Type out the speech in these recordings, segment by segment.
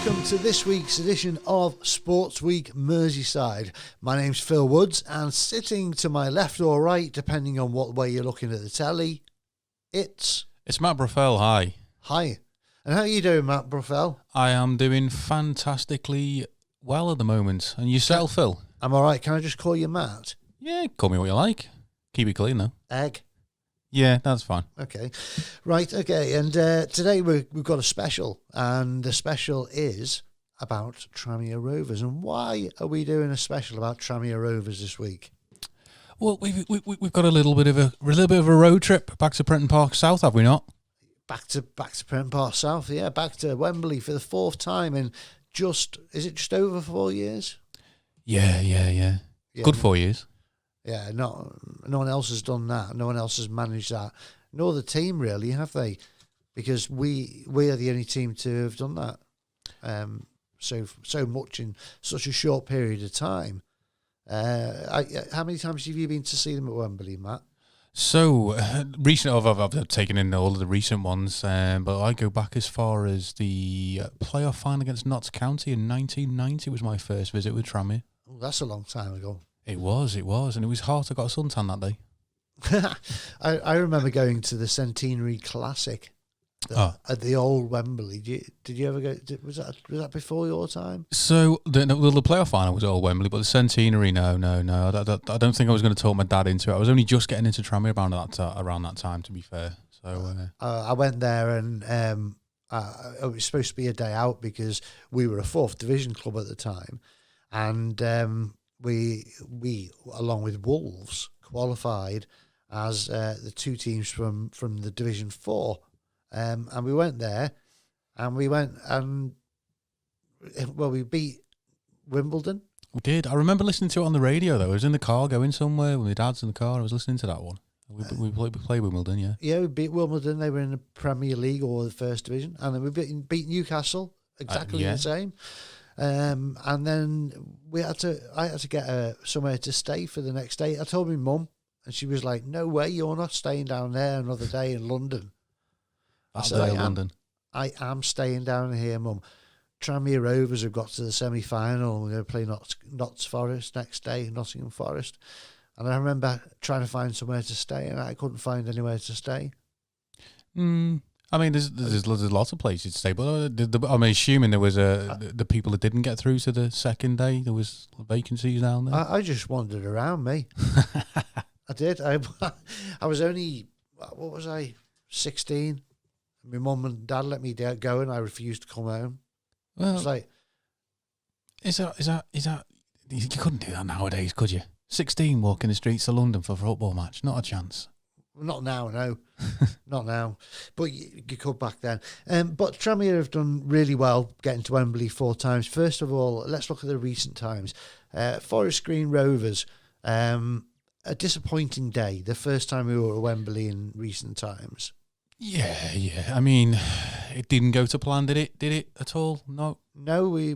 welcome to this week's edition of Sports Week Merseyside. My name's Phil Woods, and sitting to my left or right, depending on what way you're looking at the telly, it's Matt Bruffel. Hi. Hi. And how are you doing, Matt Bruffel? I am doing fantastically well at the moment. And yourself, Phil? I'm all right. Can I just call you Matt? Yeah, call me what you like. Keep it clean, though. Egg. Yeah, that's fine. Okay. Right, okay. And today we've got a special, and the special is about Tranmere Rovers. And why are we doing a special about Tranmere Rovers this week? Well, we've got a little bit of a road trip back to Prenton Park South, have we not? Back to Prenton Park South, yeah. Back to Wembley for the fourth time in just over 4 years? Yeah. Good 4 years. Yeah, no one else has done that. No one else has managed that. Nor the team, really, have they? Because we are the only team to have done that so much in such a short period of time. How many times have you been to see them at Wembley, Matt? So, I've taken in all of the recent ones, but I go back as far as the playoff final against Notts County in 1990 was my first visit with Tranmere. Oh, that's a long time ago. It was, and it was hot. I got a suntan that day. I remember going to the Centenary Classic at the old Wembley. Did you ever go? Was that before your time? So the playoff final was at old Wembley, but the Centenary, no. I don't think I was going to talk my dad into it. I was only just getting into Tranmere around that time, to be fair. So I went there, and it was supposed to be a day out because we were a fourth division club at the time, and we along with Wolves qualified as the two teams from the Division 4, and we went there, and we beat Wimbledon. We did. I remember listening to it on the radio though. I was in the car going somewhere with my dad's in the car. I was listening to that one. We played Wimbledon, yeah. Yeah, we beat Wimbledon. They were in the Premier League or the First Division, and then we beat Newcastle exactly the same. And then I had to get somewhere to stay for the next day. I told my mum, and she was like, "No way, you're not staying down there another day in London." London. I am staying down here, Mum. Tranmere Rovers have got to the semi-final. We're going to play Notts Forest next day, Nottingham Forest. And I remember trying to find somewhere to stay, and I couldn't find anywhere to stay. I mean, there's lots of places to stay, but I'm assuming there was the people that didn't get through to the second day. There was vacancies down there. I just wandered around, me. I did. I was only 16. My mum and dad let me go, and I refused to come home. Well, it's like, is that you couldn't do that nowadays, could you? 16 walking the streets of London for a football match, not a chance. Not now, no. Not now. But you could back then. But Tranmere have done really well getting to Wembley 4 times. First of all, let's look at the recent times. Forest Green Rovers, a disappointing day. The first time we were at Wembley in recent times. Yeah. I mean, it didn't go to plan, did it? Did it at all? No. No, we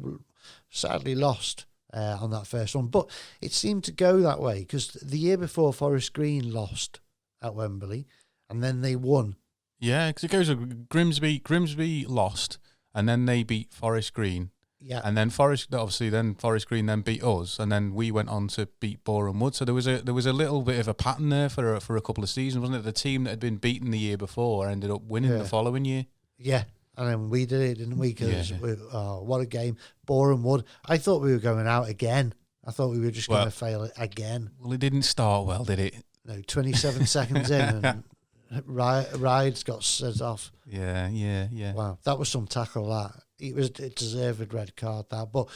sadly lost on that first one. But it seemed to go that way because the year before, Forest Green lost at Wembley, and then they won. Yeah, because it goes Grimsby lost, and then they beat Forest Green. Yeah, and then Forest Green then beat us, and then we went on to beat Boreham Wood. So there was a little bit of a pattern there for a couple of seasons, wasn't it? The team that had been beaten the year before ended up winning the following year. Yeah, and then we did it, didn't we? Because what a game, Boreham Wood. I thought we were going out again. I thought we were just going to fail it again. Well, it didn't start well, did it? No, 27 seconds in, and Rides got sent off. Yeah. Wow, that was some tackle. It deserved a red card. That, but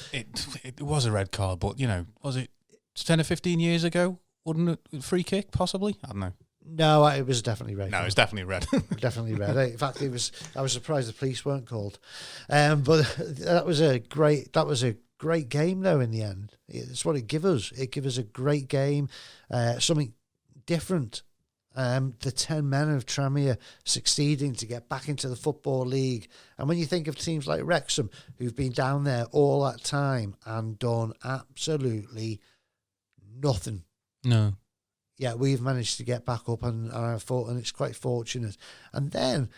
it was a red card. But was it 10 or 15 years ago? Wouldn't it free kick possibly? I don't know. No, it was definitely red. No, it was definitely red. Definitely red. In fact, it was. I was surprised the police weren't called. But that was a great game, though. In the end, it's what it gives us. It gives us a great game, something different. The 10 men of Tranmere succeeding to get back into the Football League. And when you think of teams like Wrexham, who've been down there all that time and done absolutely nothing. No. Yeah, we've managed to get back up, and I thought, and it's quite fortunate. And then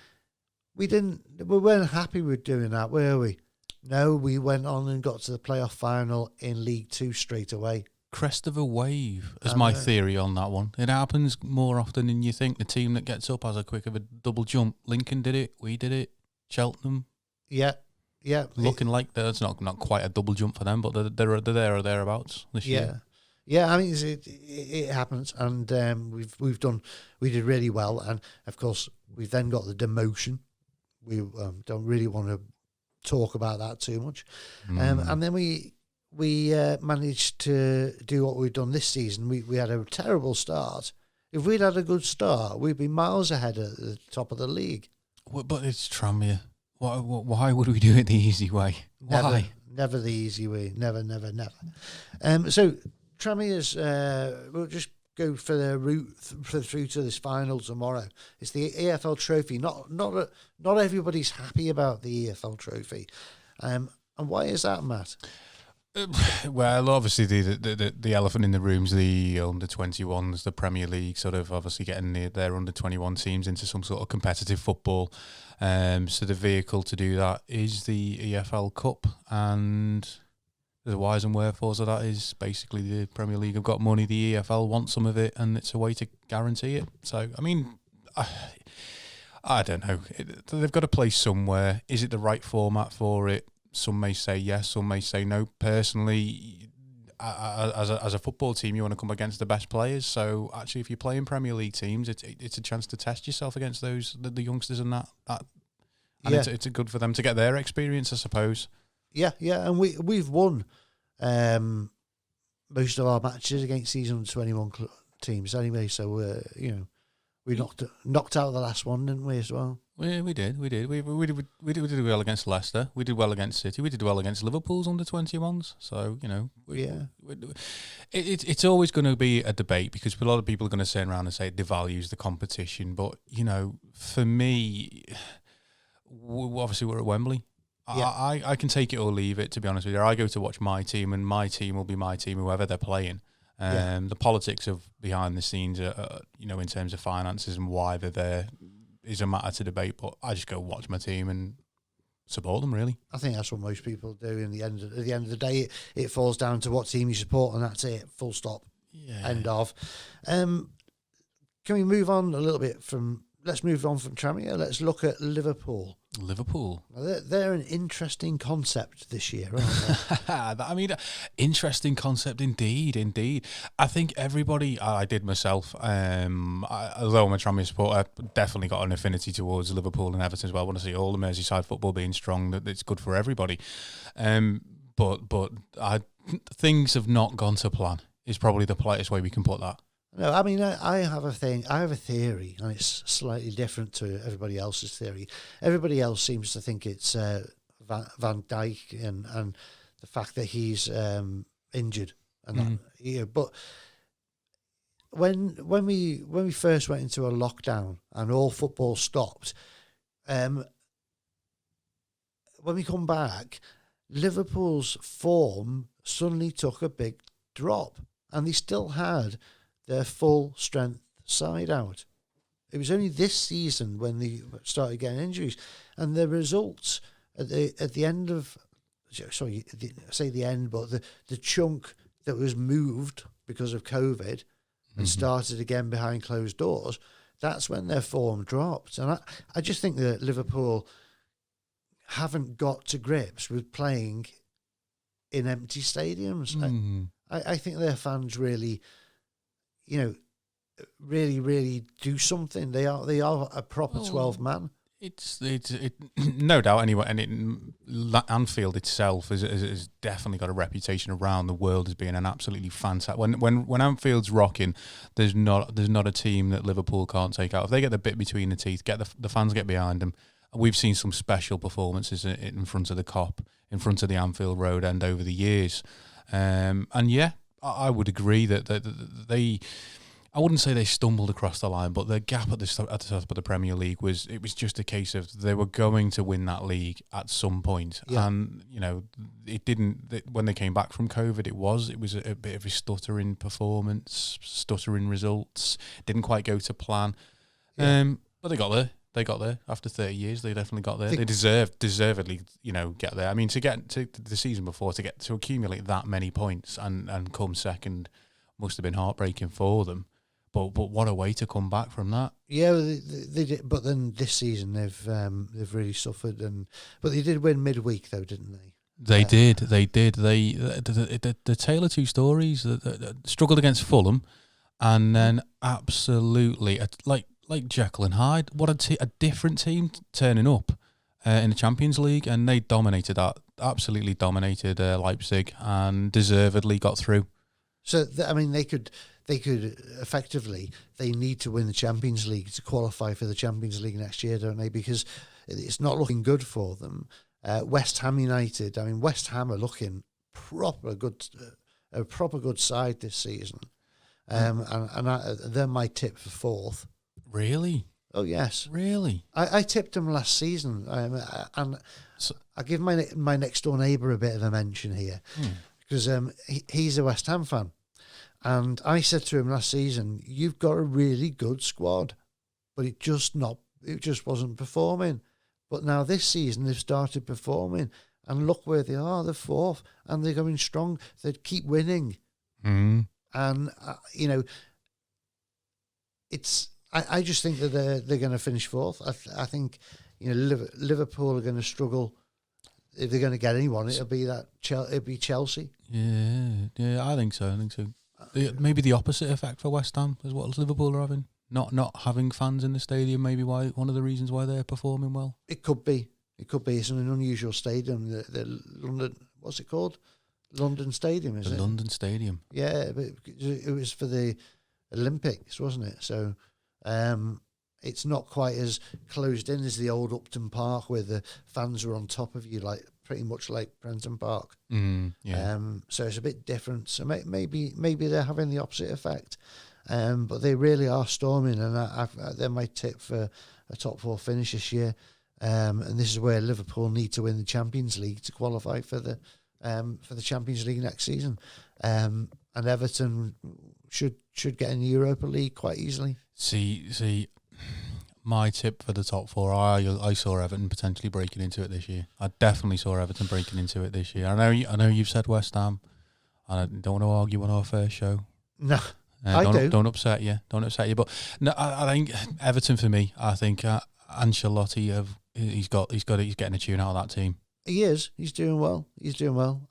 we weren't happy with doing that, were we? No, we went on and got to the playoff final in League Two straight away. Crest of a wave is my theory on that one. It happens more often than you think. The team that gets up has a quick of a double jump. Lincoln did it. We did it. Cheltenham. Yeah. Looking like that's not quite a double jump for them, but they're there or thereabouts this year. Yeah, I mean it happens, and we did really well, and of course we've then got the demotion. We don't really want to talk about that too much, and then we managed to do what we've done this season. We had a terrible start. If we'd had a good start, we'd be miles ahead at the top of the league. But it's Tranmere. Why would we do it the easy way? Why? Never the easy way. Never. So Tranmere's, we'll just go for the route through to this final tomorrow. It's the EFL Trophy. Not everybody's happy about the EFL Trophy. And why is that, Matt? Well, obviously the elephant in the room is the under-21s, the Premier League, sort of obviously getting their under-21 teams into some sort of competitive football. So the vehicle to do that is the EFL Cup, and the whys and wherefores of that is basically the Premier League have got money, the EFL wants some of it, and it's a way to guarantee it. So, I mean, I don't know. They've got to play somewhere. Is it the right format for it? Some may say yes, some may say no. Personally, as a football team, you want to come against the best players. So actually, if you're playing Premier League teams, it's a chance to test yourself against those the youngsters and that. And it's good for them to get their experience, I suppose. Yeah, and we've won most of our matches against these under-21 teams anyway. So we knocked out the last one, didn't we, as well? We did. We did well against Leicester. We did well against City. We did well against Liverpool's under-21s. So, it's always going to be a debate because a lot of people are going to turn around and say it devalues the competition. But, for me, obviously we're at Wembley. Yeah. I can take it or leave it, to be honest with you. I go to watch my team, and my team will be my team, whoever they're playing. The politics of behind the scenes, in terms of finances and why they're there, is a matter to debate. But I just go watch my team and support them. Really, I think that's what most people do. At the end of the day, it falls down to what team you support, and that's it. Full stop. Yeah. End of. Can we move on a little bit from? Let's move on from Tranmere. Let's look at Liverpool. They're an interesting concept this year, aren't they? I mean, interesting concept indeed. I think everybody, I did myself, although I'm a Tranmere supporter, I definitely got an affinity towards Liverpool and Everton as well. I want to see all the Merseyside football being strong, that it's good for everybody. But things have not gone to plan, is probably the politest way we can put that. No, I mean, I have a theory, and it's slightly different to everybody else's theory. Everybody else seems to think it's Van Dijk and the fact that he's injured, and that, but when we first went into a lockdown and all football stopped, when we come back, Liverpool's form suddenly took a big drop, and they still had their full strength side out. It was only this season when they started getting injuries, and the results at the end of, sorry, I say the end, but the chunk that was moved because of COVID and started again behind closed doors, that's when their form dropped. And I just think that Liverpool haven't got to grips with playing in empty stadiums. I think their fans really, really do something. They are a proper 12-man. It's no doubt anyway, and Anfield itself has definitely got a reputation around the world as being an absolutely fantastic. When Anfield's rocking, there's not a team that Liverpool can't take out. If they get the bit between the teeth, get the fans get behind them. We've seen some special performances in front of the Kop, in front of the Anfield Road end over the years, and yeah, I would agree that they. I wouldn't say they stumbled across the line, but the gap at the top of the Premier League was just a case of they were going to win that league at some point. Yeah. And, it didn't, when they came back from COVID, it was a bit of a stuttering performance, stuttering results, didn't quite go to plan. Yeah. But they got there. They got there after 30 years. They definitely got there. They deservedly, get there. I mean, to get to the season before, to accumulate that many points and come second must have been heartbreaking for them. But what a way to come back from that. Yeah, they did. But then this season they've really suffered. But they did win midweek though, didn't they? They did. The tale of two stories. Struggled against Fulham, and then absolutely like Jekyll and Hyde. What a different team turning up in the Champions League, and they dominated that. Absolutely dominated Leipzig, and deservedly got through. So they could effectively, they need to win the Champions League to qualify for the Champions League next year, don't they? Because it's not looking good for them. West Ham United. I mean, West Ham are looking a proper good side this season, and they're my tip for fourth. Really? Oh yes. Really? I tipped them last season, and so, I give my next door neighbour a bit of a mention here because he's a West Ham fan, and I said to him last season, "You've got a really good squad, but it just wasn't performing." But now this season they've started performing, and look where they are. They're fourth, and they're going strong. They keep winning, and it's. I just think that they're going to finish fourth. I think Liverpool are going to struggle if they're going to get anyone. It'll be Chelsea. Yeah, I think so. Maybe the opposite effect for West Ham as well as Liverpool are having. Not having fans in the stadium, maybe one of the reasons why they're performing well. It could be. It's an unusual stadium. The London, what's it called? London Stadium, is it? The London Stadium. Yeah, but it was for the Olympics, wasn't it? So it's not quite as closed in as the old Upton Park, where the fans are on top of you, like pretty much like Prenton Park. Yeah. So it's a bit different. So maybe they're having the opposite effect. But they really are storming, and they're my tip for a top four finish this year. And this is where Liverpool need to win the Champions League to qualify for the Champions League next season. And Everton should get in the Europa League quite easily. See, my tip for the top four, I saw Everton potentially breaking into it this year. I definitely saw Everton breaking into it this year. I know you've said West Ham, and I don't want to argue on our first show. No. Don't upset you. But no, I think Everton for me. I think Ancelotti he's getting a tune out of that team. He is. He's doing well.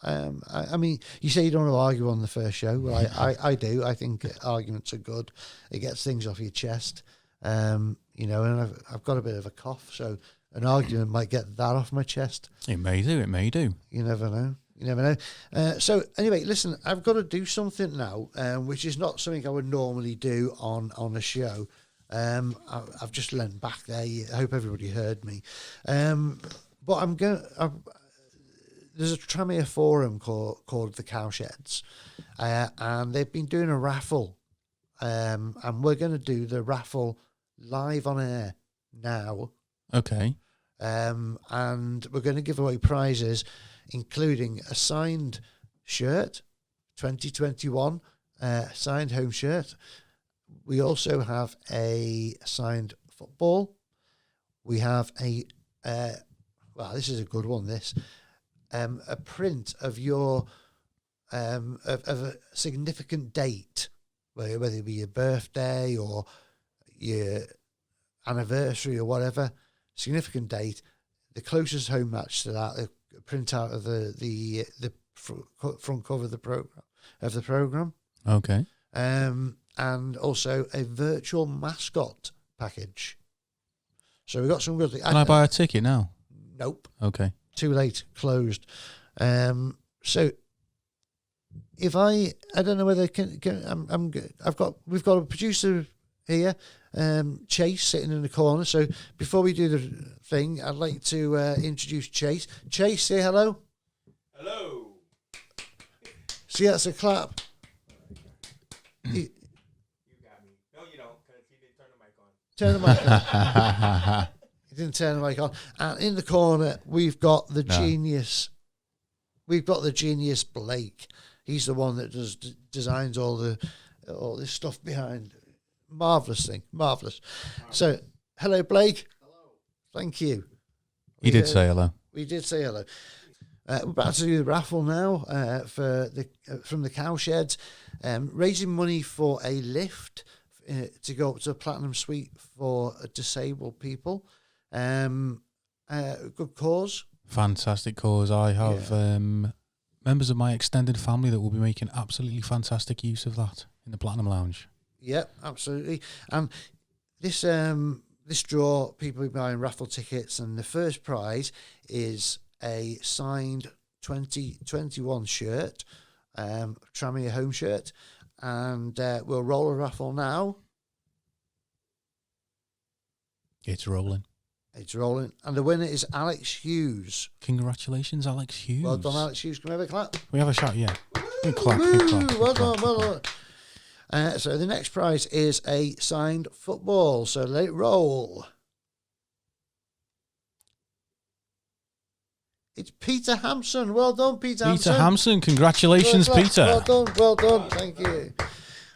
I mean, you say you don't want to argue on the first show. Well, I do. I think arguments are good. It gets things off your chest. And I've got a bit of a cough, so an argument might get that off my chest. It may do. You never know. So anyway, listen, I've got to do something now, which is not something I would normally do on a show. I've just leant back there. I hope everybody heard me. But there's a Tranmere forum called the Cowsheds, and they've been doing a raffle, and we're going to do the raffle live on air now. Okay. And we're going to give away prizes, including a signed shirt, 2021 signed home shirt. We also have a signed football. We have this is a good one, a print of your of a significant date, whether it be your birthday or your anniversary or whatever, significant date, the closest home match to that, a print out of the front cover of the program. Okay. And also a virtual mascot package. So we've got some good things. Can I buy a ticket now? Nope. Okay. Too late. Closed. So if I don't know whether we've got a producer here, Chase, sitting in the corner. So before we do the thing, I'd like to introduce Chase. Chase, say hello. Hello. See, that's a clap. You got me. No, you don't, because you didn't turn the mic on. Turn the mic on. He didn't turn the mic on. And in the corner, we've got the genius. We've got the genius Blake. He's the one that designs all this stuff behind. Marvellous thing. Marvellous. So, hello, Blake. Hello. Thank you. He did say hello. We did say hello. We're about to do the raffle now from the cowsheds, raising money for a lift to go up to a platinum suite for disabled people. Good cause. Fantastic cause. I have members of my extended family that will be making absolutely fantastic use of that in the Platinum Lounge. Yep, absolutely. And this draw, people will be buying raffle tickets, and the first prize is a signed 2021 shirt, Tranmere home shirt, and we'll roll a raffle now. It's rolling. It's rolling. And the winner is Alex Hughes. Congratulations, Alex Hughes. Well done, Alex Hughes. Can we have a clap? We have a shout, yeah. Good clap, good clap. Well done, well done. So the next prize is a signed football. So let it roll. It's Peter Hampson. Well done, Peter Hampson. Peter Hampson. Congratulations, Peter. Well done, well done. Thank you.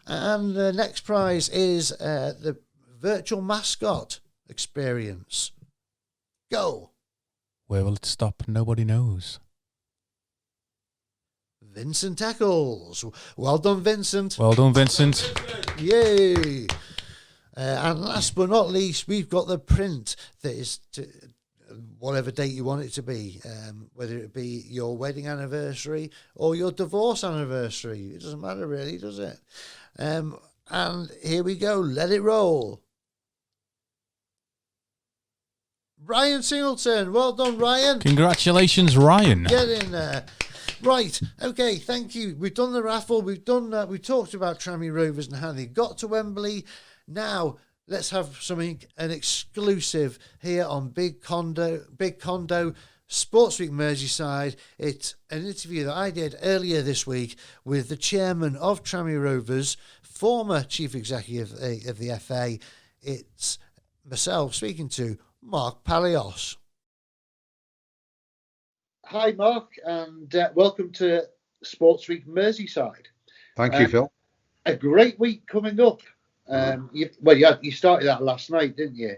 And the next prize is the virtual mascot experience. Go. Where will it stop? Nobody knows. Vincent Eccles. Well done, Vincent. Well done, Vincent. Yay. And last but not least, we've got the print that is whatever date you want it to be, whether it be your wedding anniversary or your divorce anniversary. It doesn't matter really, does it? And here we go. Let it roll. Ryan Singleton. Well done, Ryan. Congratulations, Ryan. Get in there. Right. Okay. Thank you. We've done the raffle. We've done that. We talked about Tranmere Rovers and how they got to Wembley. Now let's have an exclusive here on Big Condo Sports Week Merseyside. It's an interview that I did earlier this week with the chairman of Tranmere Rovers, former chief executive of the FA. It's myself speaking to Mark Palios. Hi, Mark, and welcome to Sports Week Merseyside. Thank you, Phil. A great week coming up. You started that last night, didn't you?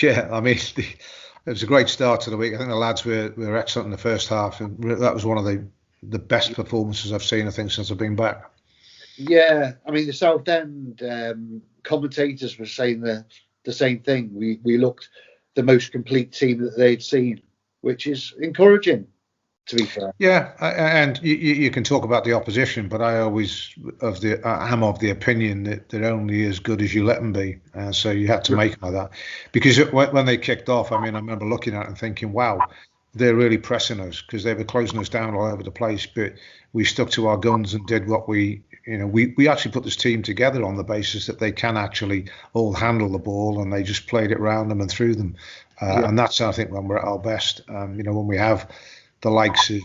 Yeah, I mean, it was a great start to the week. I think the lads were excellent in the first half, and that was one of the best performances I've seen, I think, since I've been back. Yeah, I mean, the Southend commentators were saying the same thing. We looked the most complete team that they'd seen, which is encouraging, to be fair. Yeah, and you can talk about the opposition, but I always am of the opinion that they're only as good as you let them be. So you had to make them like that. Because when they kicked off, I mean, I remember looking at it and thinking, wow, they're really pressing us, because they were closing us down all over the place. But we stuck to our guns and did what we actually put this team together on the basis that they can actually all handle the ball, and they just played it around them and through them. And that's, I think, when we're at our best. When we have the likes of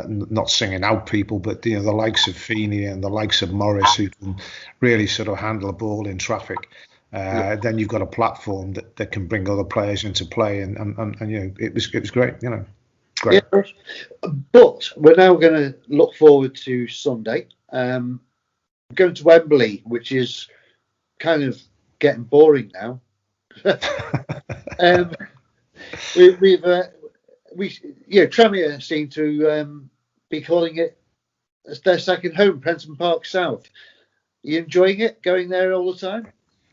not singing out people, but the likes of Feeney and the likes of Morris, who can really sort of handle the ball in traffic. Then you've got a platform that can bring other players into play, and it was great. Great. Yeah, but we're now going to look forward to Sunday. Going to Wembley, which is kind of getting boring now. Tranmere seem to be calling it as their second home, Prenton Park South. Are you enjoying it, going there all the time?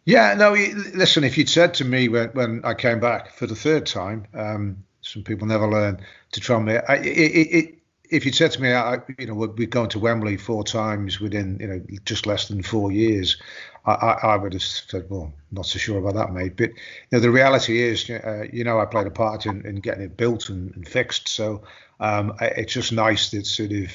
Yeah, no, listen, if you'd said to me when I came back for the third time, some people never learn to Tranmere. If you'd said to me, we're going to Wembley 4 times within, just less than 4 years, I would have said, well, not so sure about that, mate. But the reality is, I played a part in getting it built and fixed. So it's just nice that sort of,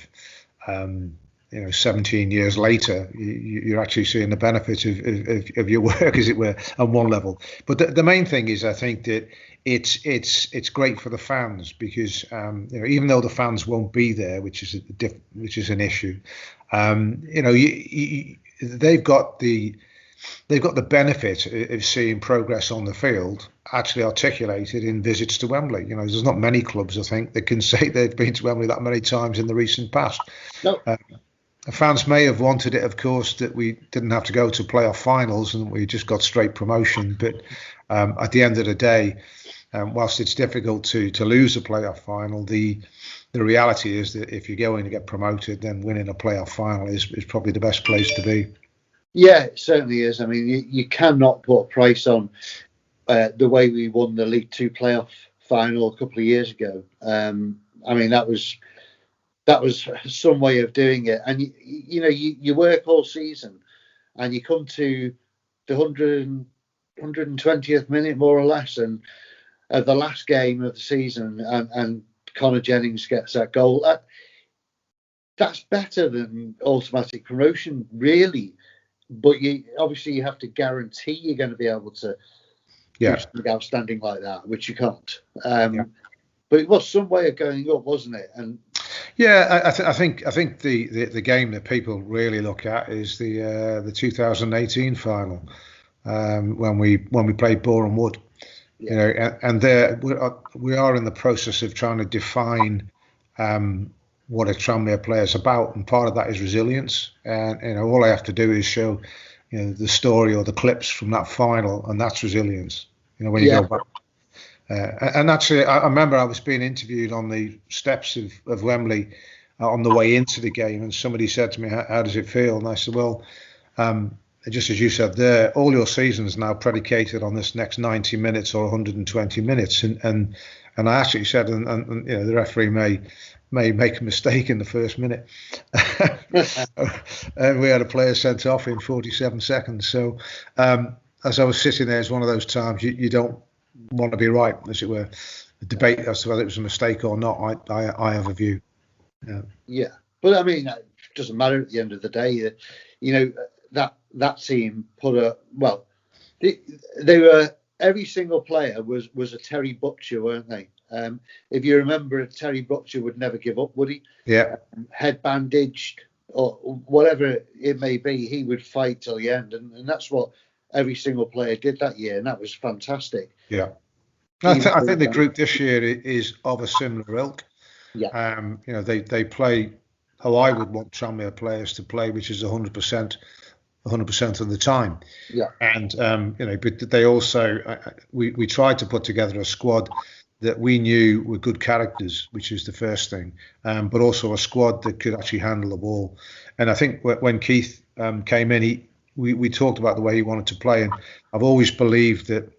17 years later, you're actually seeing the benefits of your work, as it were, on one level. But the main thing is, I think that it's great for the fans, because even though the fans won't be there, which is an issue, they've got the benefit of seeing progress on the field actually articulated in visits to Wembley. There's not many clubs, I think, that can say they've been to Wembley that many times in the recent past. No. Fans may have wanted it, of course, that we didn't have to go to playoff finals and we just got straight promotion. But At the end of the day, whilst it's difficult to lose a playoff final, the reality is that if you're going to get promoted, then winning a playoff final is probably the best place to be. Yeah, it certainly is. I mean, you cannot put a price on the way we won the League Two playoff final a couple of years ago. I mean, that was some way of doing it. And you work all season, and you come to the 120th minute, more or less, and the last game of the season, and Connor Jennings gets that goal. That's better than automatic promotion, really. But you have to guarantee you're going to be able to do something outstanding like that, which you can't. But it was some way of going up, wasn't it? And I think the game that people really look at is the 2018 final, when we played Boreham Wood. And there we are in the process of trying to define what a Tranmere player is about, and part of that is resilience. And all I have to do is show the story or the clips from that final, and that's resilience. When you go back. And actually, I remember I was being interviewed on the steps of Wembley on the way into the game, and somebody said to me, "How does it feel?" And I said, "Well, just as you said there, all your season's now predicated on this next 90 minutes or 120 minutes." And I actually said, and the referee may make a mistake in the first minute, and we had a player sent off in 47 seconds. So as I was sitting there, it's one of those times you don't want to be right, as it were. The debate as to whether it was a mistake or not, I have a view. Yeah, but I mean, it doesn't matter at the end of the day. That team put they were, every single player was a Terry Butcher, weren't they? If you remember, Terry Butcher would never give up, would he? Yeah. Head bandaged or whatever it may be, he would fight till the end, and that's what every single player did that year, and that was fantastic. Yeah. I think the group this year is of a similar ilk. Yeah. They play how I would want Tranmere players to play, which is 100% of the time. Yeah. And but they also we tried to put together a squad that we knew were good characters, which is the first thing, but also a squad that could actually handle the ball. And I think when Keith came in, we talked about the way he wanted to play, and I've always believed that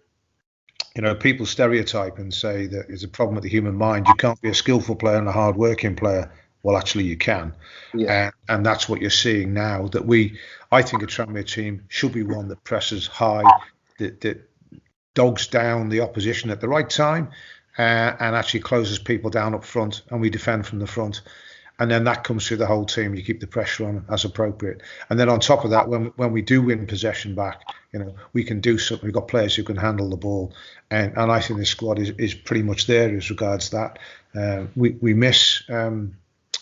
people stereotype and say that there's a problem with the human mind. You can't be a skillful player and a hard-working player. Well, actually, you can. Yeah. And that's what you're seeing now. That I think a Tranmere team should be one that presses high, that dogs down the opposition at the right time, and actually closes people down up front, and we defend from the front. And then that comes through the whole team. You keep the pressure on as appropriate. And then on top of that, when we do win possession back, we can do something. We've got players who can handle the ball. And I think this squad is pretty much there as regards that. We miss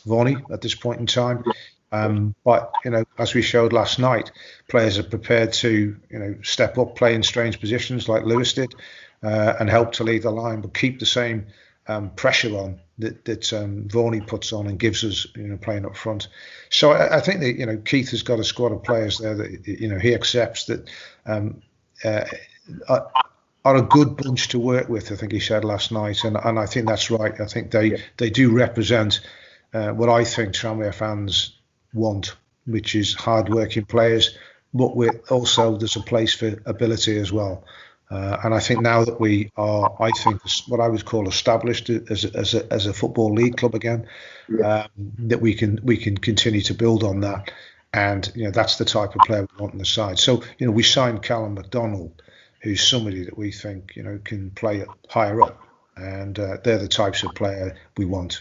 Vonnie at this point in time. But, as we showed last night, players are prepared to, step up, play in strange positions like Lewis did, and help to lead the line, but keep the same pressure on that Vonnie puts on and gives us, playing up front. So I think that, Keith has got a squad of players there that, he accepts that are a good bunch to work with, I think he said last night. And I think that's right. I think they do represent what I think Tranmere fans want, which is hard-working players, but there's a place for ability as well. And I think now that we are, what I would call established as a football league club again, that we can continue to build on that, and that's the type of player we want on the side. So we signed Callum McDonald, who's somebody that we think can play higher up, and they're the types of player we want.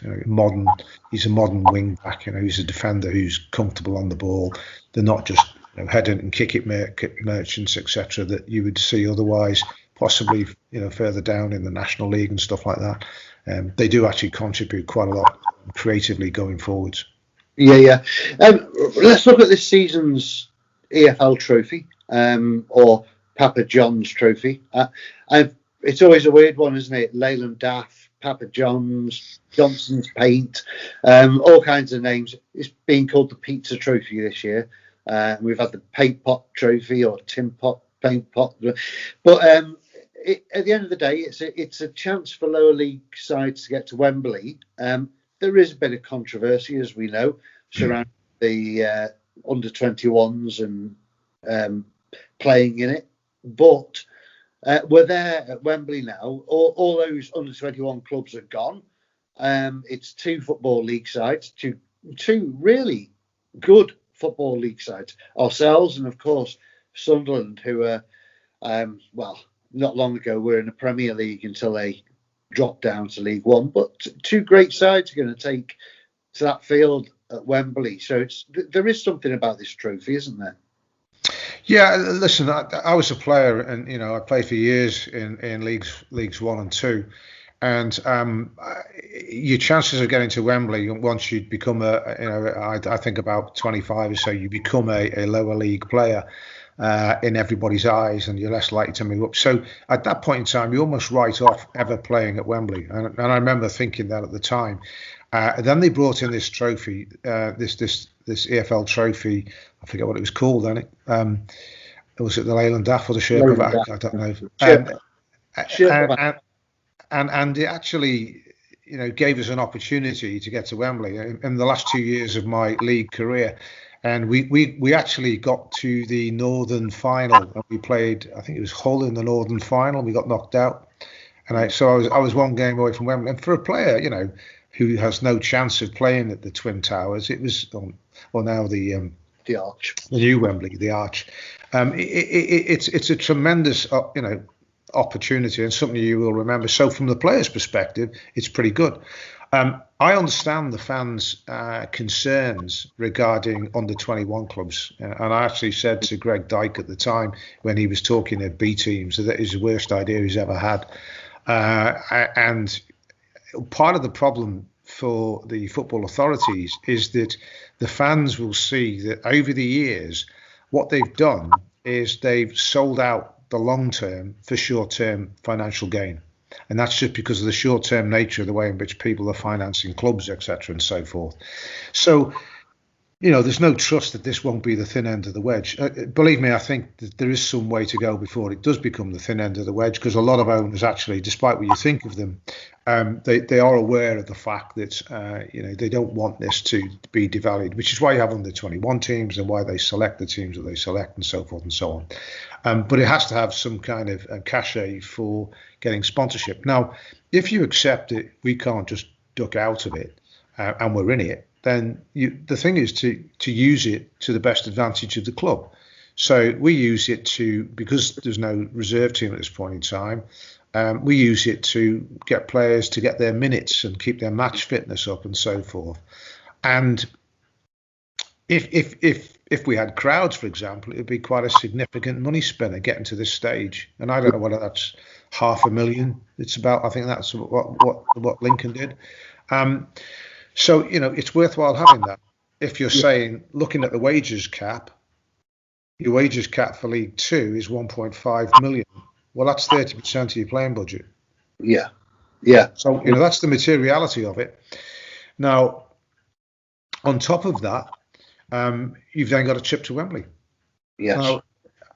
He's a modern wing back. He's a defender who's comfortable on the ball. They're not just head in and kick it merchants, etc., that you would see otherwise, possibly further down in the National League and stuff like that. They do actually contribute quite a lot creatively going forwards. Yeah. Let's look at this season's EFL trophy, or Papa John's trophy. It's always a weird one, isn't it? Leyland Daff, Papa John's, Johnson's Paint, all kinds of names. It's being called the Pizza Trophy this year. We've had the Paint Pot Trophy or Tin Pot, Paint Pot. But at the end of the day, it's a chance for lower league sides to get to Wembley. There is a bit of controversy, as we know, surrounding the under 21s and playing in it. But we're there at Wembley now. All those under 21 clubs are gone. It's 2 football league sides, two really good football league sides. Ourselves and, of course, Sunderland, who are, not long ago were in the Premier League until they dropped down to League One. But 2 great sides are going to take to that field at Wembley. So there is something about this trophy, isn't there? Yeah, listen, I was a player, and I played for years in leagues 1 and 2, and your chances of getting to Wembley once you become I think about 25 or so, you become a lower league player in everybody's eyes, and you're less likely to move up. So at that point in time, you almost write off ever playing at Wembley, and I remember thinking that at the time. Then they brought in this trophy, this EFL trophy. I forget what it was called then. Was it the Leyland Daff or the Sherpa? I don't know. And it actually, gave us an opportunity to get to Wembley in the last 2 years of my league career. And we actually got to the Northern final, and we played, I think it was Hull in the Northern final. We got knocked out, and I was 1 game away from Wembley. And for a player, who has no chance of playing at the Twin Towers, it was now the Arch, the new Wembley, the Arch. It's a tremendous opportunity, and something you will remember. So from the player's perspective, it's pretty good. I understand the fans' concerns regarding under 21 clubs, and I actually said to Greg Dyke at the time when he was talking at B teams that is the worst idea he's ever had, and part of the problem for the football authorities is that the fans will see that over the years, what they've done is they've sold out the long term for short term financial gain. And that's just because of the short term nature of the way in which people are financing clubs, etc. and so forth. So, there's no trust that this won't be the thin end of the wedge. Believe me, I think that there is some way to go before it does become the thin end of the wedge, because a lot of owners actually, despite what you think of them, they are aware of the fact that, they don't want this to be devalued, which is why you have under 21 teams and why they select the teams that they select and so forth and so on. But it has to have some kind of cachet for getting sponsorship. Now, if you accept it, we can't just duck out of it and we're in it. Then the thing is to use it to the best advantage of the club. So we use it because there's no reserve team at this point in time, we use it to get players to get their minutes and keep their match fitness up and so forth. And if we had crowds, for example, it would be quite a significant money spinner getting to this stage. And I don't know whether that's 500,000. It's about, I think that's what Lincoln did. So, it's worthwhile having that. If you're saying, looking at the wages cap, your wages cap for League 2 is 1.5 million. Well, that's 30% of your playing budget. Yeah. So, that's the materiality of it. Now, on top of that, you've then got a trip to Wembley. Yes. Now,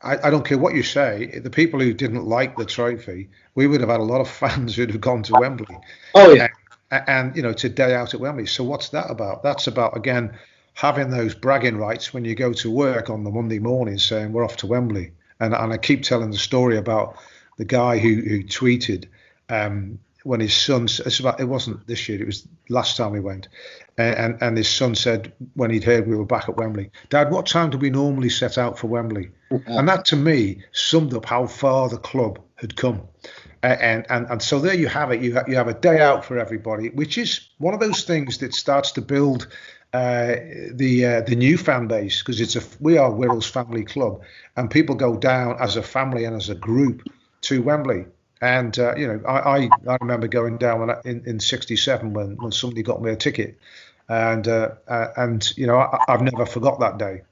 I don't care what you say. The people who didn't like the trophy, we would have had a lot of fans who'd have gone to Wembley. Oh, yeah. And to day out at Wembley. So what's that about? That's about, again, having those bragging rights when you go to work on the Monday morning saying we're off to Wembley. And I keep telling the story about the guy who tweeted when his son, it wasn't this year, it was last time we went. And his son said when he'd heard we were back at Wembley, Dad, what time do we normally set out for Wembley? And that to me summed up how far the club had come. And so there you have it. You have a day out for everybody, which is one of those things that starts to build the new fan base, because we are Wirrell's family club, and people go down as a family and as a group to Wembley. And I remember going down in '67 when somebody got me a ticket, and I've never forgot that day.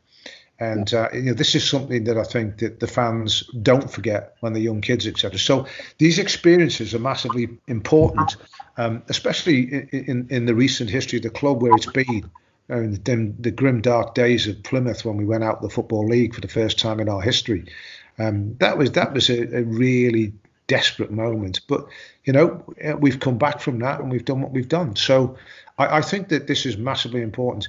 And this is something that I think that the fans don't forget when they're young kids, etc. So these experiences are massively important, especially in the recent history of the club, where it's been in the grim, dark days of Plymouth when we went out the Football League for the first time in our history. That was a really desperate moment. But, we've come back from that and we've done what we've done. So I think that this is massively important.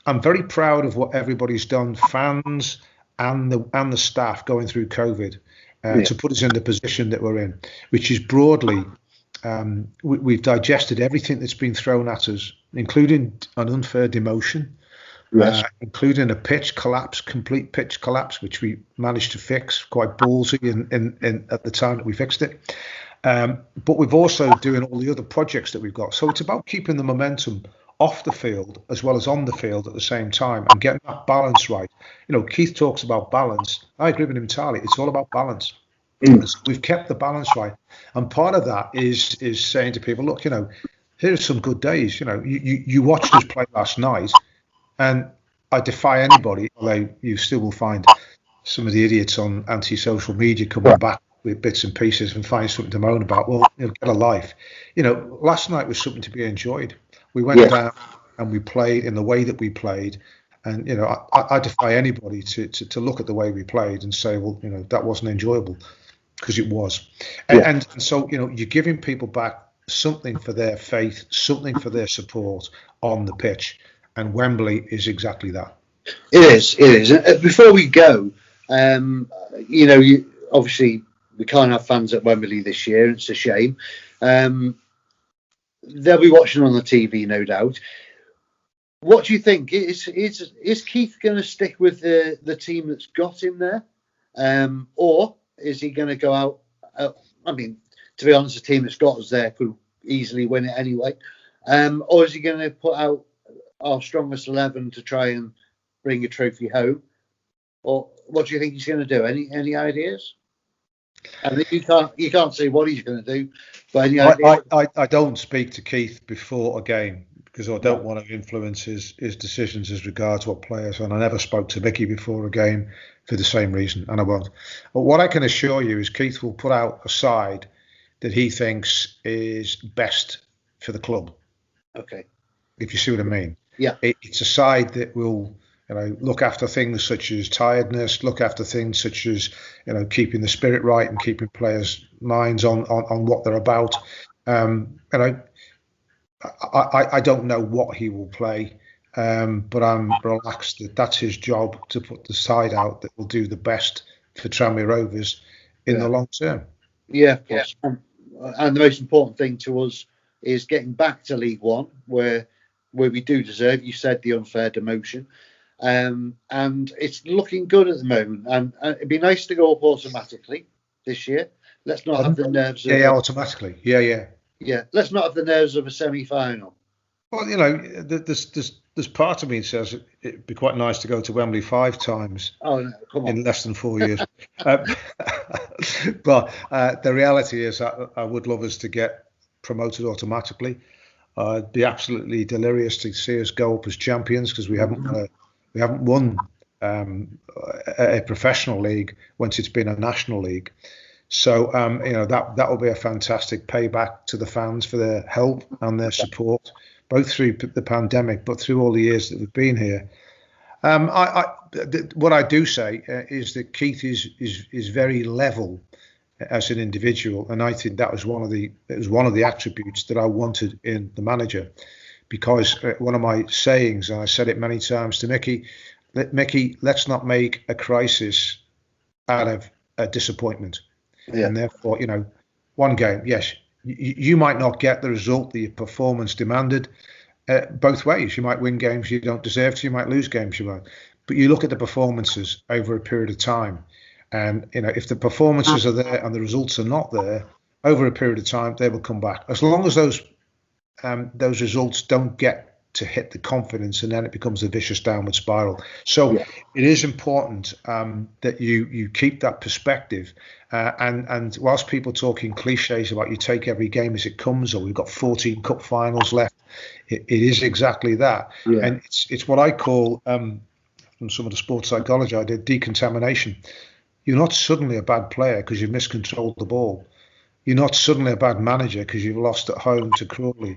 I'm very proud of what everybody's done, fans and the staff going through COVID, to put us in the position that we're in, which is broadly, we've digested everything that's been thrown at us, including an unfair demotion, including a complete pitch collapse, which we managed to fix, quite ballsy in at the time that we fixed it. But we've also doing all the other projects that we've got. So it's about keeping the momentum off the field as well as on the field at the same time and getting that balance right. Keith talks about balance. I agree with him entirely. It's all about balance. So we've kept the balance right. And part of that is saying to people, look, here's some good days. You watched us play last night, and I defy anybody, although you still will find some of the idiots on anti-social media coming back with bits and pieces and find something to moan about. Well, get a life. Last night was something to be enjoyed. We went down and we played in the way that we played. And, I defy anybody to look at the way we played and say, well, that wasn't enjoyable, because it was. And so, you're giving people back something for their faith, something for their support on the pitch. And Wembley is exactly that. It is. Before we go, obviously we can't have fans at Wembley this year. It's a shame. They'll be watching on the TV, no doubt. What do you think? Is Keith going to stick with the team that's got him there, or is he going to go out? To be honest, the team that's got us there could easily win it anyway. Or is he going to put out our strongest 11 to try and bring a trophy home? Or what do you think he's going to do? Any ideas? I mean, you can't say what he's going to do, but any ideas? I don't speak to Keith before a game because I don't want to influence his decisions as regards what players. And I never spoke to Mickey before a game for the same reason, and I won't. But what I can assure you is Keith will put out a side that he thinks is best for the club. Okay. If you see what I mean. Yeah. It's a side that will, look after things such as tiredness, look after things such as, keeping the spirit right and keeping players' minds on what they're about. I don't know what he will play, but I'm relaxed that that's his job to put the side out that will do the best for Tranmere Rovers in the long term. Yeah, of course. And the most important thing to us is getting back to League One, where we do deserve. You said the unfair demotion. And it's looking good at the moment. And it'd be nice to go up automatically this year. Let's not have the nerves of... automatically. Yeah. Let's not have the nerves of a semi-final. Well, there's part of me that says it'd be quite nice to go to Wembley 5 times in less than 4 years. But the reality is I would love us to get promoted automatically. It'd be absolutely delirious to see us go up as champions because we haven't won a professional league once it's been a national league. So that will be a fantastic payback to the fans for their help and their support, both through the pandemic, but through all the years that we've been here. What I do say is that Keith is very level as an individual, and I think that was one of the attributes that I wanted in the manager, because one of my sayings, and I said it many times to Mickey, let's not make a crisis out of a disappointment. Yeah. And therefore, one game, yes, you might not get the result that your performance demanded. Both ways, you might win games you don't deserve to, you might lose games you won't. But you look at the performances over a period of time, and if the performances are there and the results are not there over a period of time, they will come back. As long as those results don't get to hit the confidence, and then it becomes a vicious downward spiral. So it is important that you keep that perspective. And whilst people talking cliches about you take every game as it comes, or we've got 14 cup finals left, it is exactly that. Yeah. And it's what I call, from some of the sports psychology I did, decontamination. You're not suddenly a bad player because you've miscontrolled the ball. You're not suddenly a bad manager because you've lost at home to Crawley.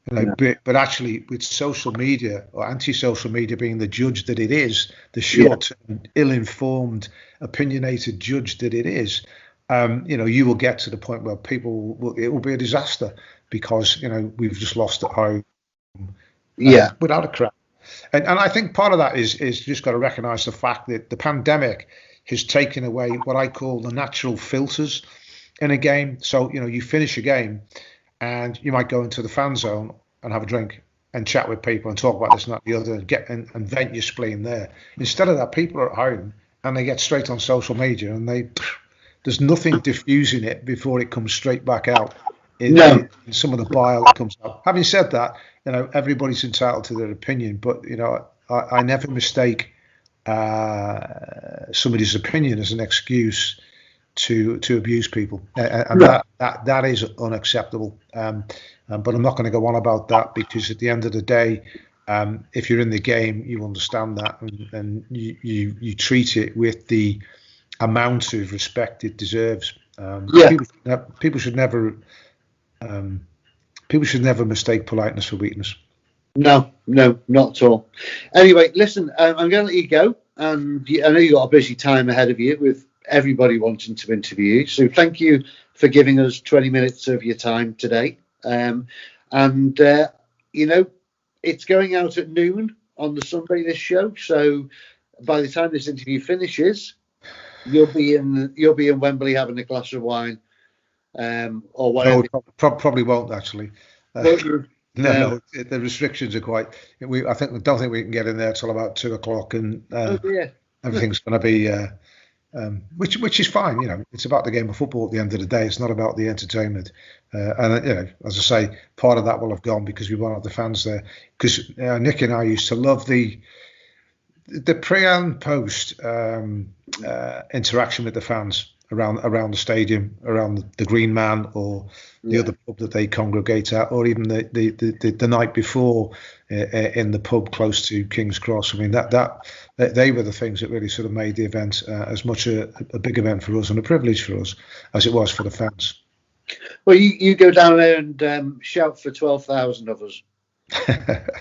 But actually, with social media or anti-social media being the judge that it is, the short-term, ill-informed, opinionated judge that it is, you will get to the point where it will be a disaster because we've just lost at home without a crowd. And I think part of that is just got to recognise the fact that the pandemic has taken away what I call the natural filters in a game. So you finish a game, and you might go into the fan zone and have a drink and chat with people and talk about this and that and the other and and vent your spleen there. Instead of that, people are at home and they get straight on social media and there's nothing diffusing it before it comes straight back out in some of the bile that comes out. Having said that, everybody's entitled to their opinion, but I never mistake somebody's opinion as an excuse to abuse people, and that is unacceptable. But I'm not going to go on about that because at the end of the day, if you're in the game, you understand that and you treat it with the amount of respect it deserves. People should never mistake politeness for weakness. No, not at all. Anyway, listen, I'm going to let you go, and I know you've got a busy time ahead of you with everybody wanting to interview you. So thank you for giving us 20 minutes of your time today. It's going out at noon on the Sunday, this show. So by the time this interview finishes, you'll be in Wembley having a glass of wine, or whatever. No, probably won't actually. No, the restrictions are quite. Don't think we can get in there till about 2:00, and everything's going to be, which is fine. It's about the game of football at the end of the day. It's not about the entertainment. And as I say, part of that will have gone because we won't have the fans there. Because Nick and I used to love the pre and post interaction with the fans around the stadium, around the Green Man or the other pub that they congregate at, or even the night before in the pub close to King's Cross. I mean, that they were the things that really sort of made the event as much a big event for us and a privilege for us as it was for the fans. Well, you go down there and shout for 12,000 of us.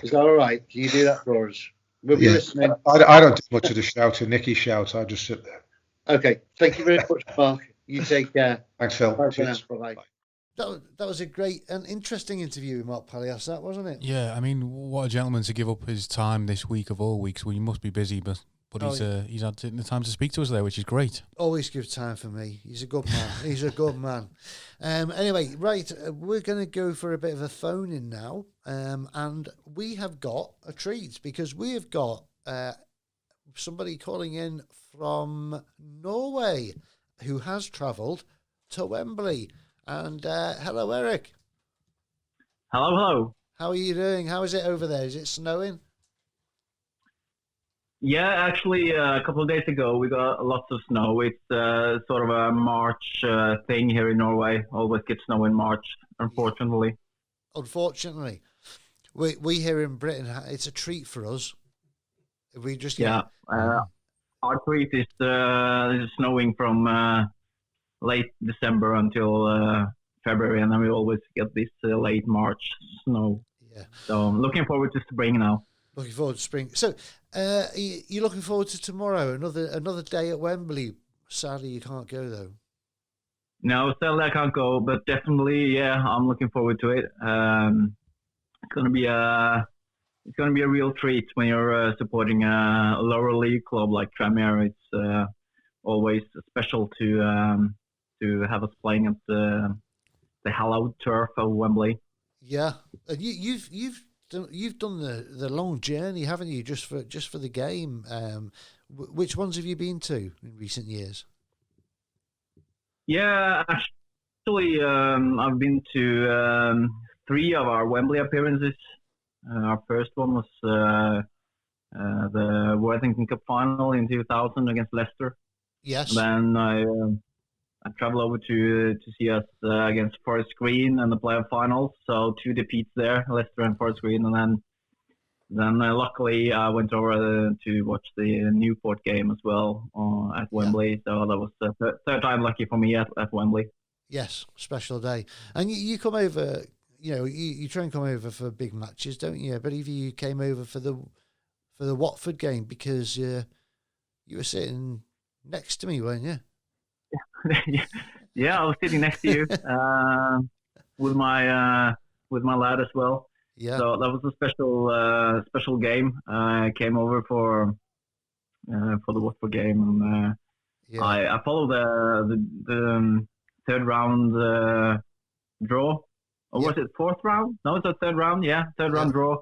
Is that all right? Can you do that for us? We'll be listening. I don't do much of the shouting. Nicky shouts. I just sit there. Okay. Thank you very much, Mark. You take care. Thanks, Phil. Bye. That was a great and interesting interview with Mark Palias, that wasn't it? Yeah, I mean, what a gentleman to give up his time this week of all weeks. Well, you must be busy, but he's had the time to speak to us there, which is great. Always gives time for me. He's a good man. He's a good man. Anyway, right, we're going to go for a bit of a phone in now, and we have got a treat because we have got somebody calling in from Norway who has travelled to Wembley. And hello, Eric. Hello. How are you doing? How is it over there? Is it snowing? Yeah, actually, a couple of days ago we got lots of snow. It's sort of a March thing here in Norway. Always get snow in March, unfortunately. Unfortunately, we here in Britain, it's a treat for us. We just our treat is snowing from late December until February, and then we always get this late March snow. Yeah. So I'm looking forward to spring now. Looking forward to spring. So you're looking forward to tomorrow, another day at Wembley. Sadly, you can't go though. No, sadly I can't go, but definitely, I'm looking forward to it. It's gonna be a real treat when you're supporting a lower league club like Tranmere. It's always special to have us playing at the hallowed turf of Wembley. Yeah, and you've done the long journey, haven't you? Just for the game. Which ones have you been to in recent years? Yeah, actually, I've been to 3 of our Wembley appearances. Our first one was the Worthington Cup final in 2000 against Leicester. Yes. Then I traveled over to see us against Forest Green in the playoff finals. So 2 defeats there, Leicester and Forest Green, and then luckily I went over to watch the Newport game as well at Wembley. So that was the third time lucky for me at Wembley. Yes, special day. And you come over. You try and come over for big matches, don't you? I believe you came over for the Watford game because you were sitting next to me, weren't you? Yeah, I was sitting next to you with my lad as well. Yeah. So that was a special game. I came over for the Watford game, and Yeah. I followed the third round draw. Or was it fourth round? No, it's the third round. Yeah, third round draw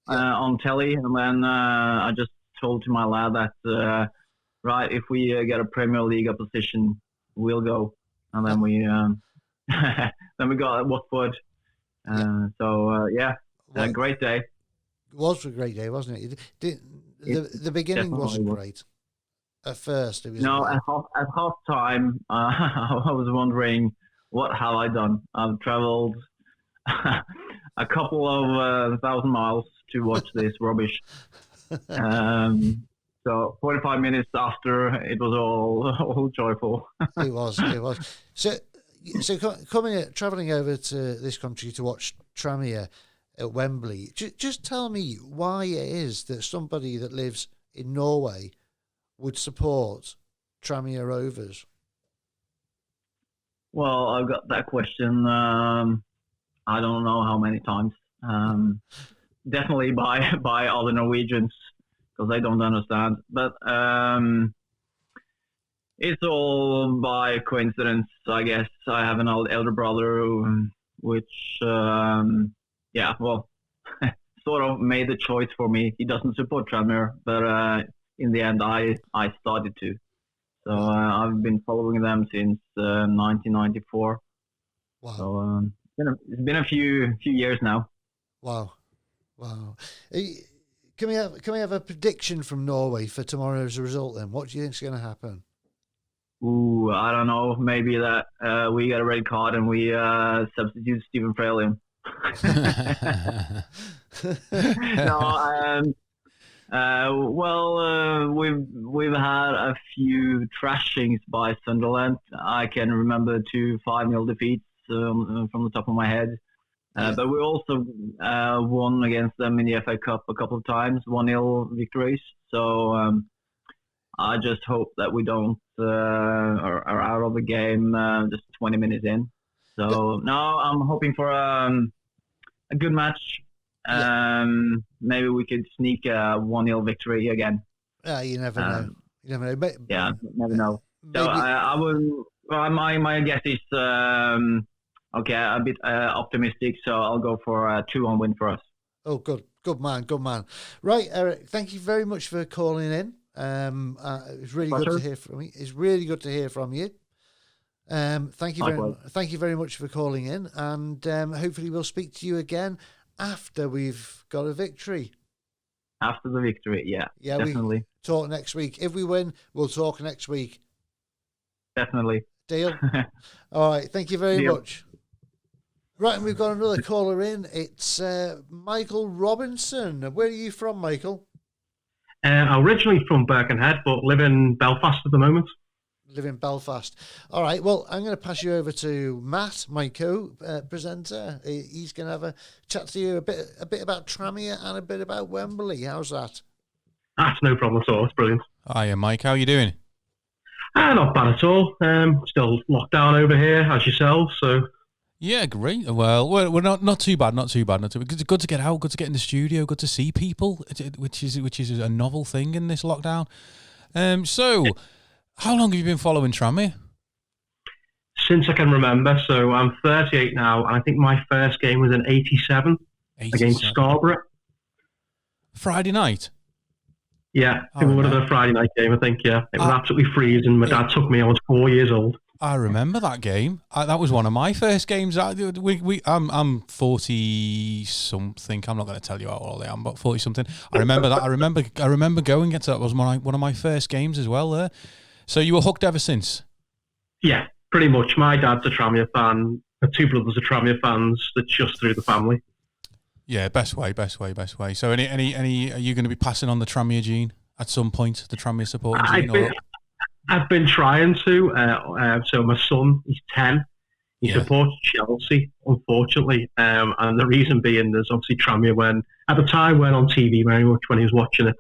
on telly, and then I just told to my lad that right, if we get a Premier League opposition, we'll go, and then we got Watford. A great day. It was a great day, wasn't it? The beginning wasn't great. At first, it was. No, at half time, I was wondering, what have I done? I've travelled a couple of 1,000 miles to watch this rubbish. So 45 minutes after, it was all joyful. It was. So travelling over to this country to watch Tranmere at Wembley. Just tell me why it is that somebody that lives in Norway would support Tranmere Rovers. Well, I've got that question. I don't know how many times. Definitely by other Norwegians, because they don't understand. But it's all by coincidence, I guess. I have an elder brother which sort of made the choice for me. He doesn't support Tranmere, but in the end, I started to. So I've been following them since 1994. Wow. So it's been a few years now. Wow. Can we have a prediction from Norway for tomorrow's result then? What do you think is going to happen? Ooh, I don't know. Maybe that we get a red card and we substitute Stephen Frail in. We've had a few thrashings by Sunderland. I can remember 2 5-0 defeats from the top of my head. But we also won against them in the FA Cup a couple of times, 1-0 victories. So I just hope that we don't are out of the game just 20 minutes in. So now I'm hoping for a good match. Maybe we could sneak a 1-0 victory again. You never know. You never know. Never know. So I will. My guess is a bit optimistic. So I'll go for a 2-1 win for us. Oh, good man. Right, Eric. Thank you very much for calling in. It's really good to hear from you. It's really good to hear from you. Thank you very much for calling in, and hopefully we'll speak to you again after we've got a victory. After the victory, yeah, definitely. We talk next week. If we win, we'll talk next week. Definitely. Deal? All right, thank you very much. Right, and we've got another caller in. It's Michael Robinson. Where are you from, Michael? I'm originally from Birkenhead, but live in Belfast at the moment. Live in Belfast. All right, well, I'm going to pass you over to Matt, my co-presenter. He's going to have a chat to you a bit about Tranmere and a bit about Wembley. How's that? That's no problem at all. It's brilliant. Hiya, Mike. How are you doing? Not bad at all. Still locked down over here, as yourselves, so... Yeah, great. Well, we're not too bad. It's good to get out, good to get in the studio, good to see people, which is a novel thing in this lockdown. So, how long have you been following Tranmere? Since I can remember. So I'm 38 now, and I think my first game was in '87 against Scarborough. Friday night. Yeah, it was a Friday night game. I think. Yeah, it was absolutely freezing. My dad took me. I was 4 years old. I remember that game. That was one of my first games. I'm 40 something. I'm not going to tell you how old I am, but 40 something. I remember that. I remember going into that. Was one of my first games as well. There. So you were hooked ever since. Yeah, pretty much. My dad's a Tranmere fan. My 2 brothers are Tranmere fans. That's just through the family. Yeah, best way. So any are you going to be passing on the Tranmere gene at some point? The Tranmere supporting gene? I've been trying to. So my son, he's 10. He supports Chelsea, unfortunately. And the reason being, there's obviously Tranmere at the time weren't on TV very much when he was watching it.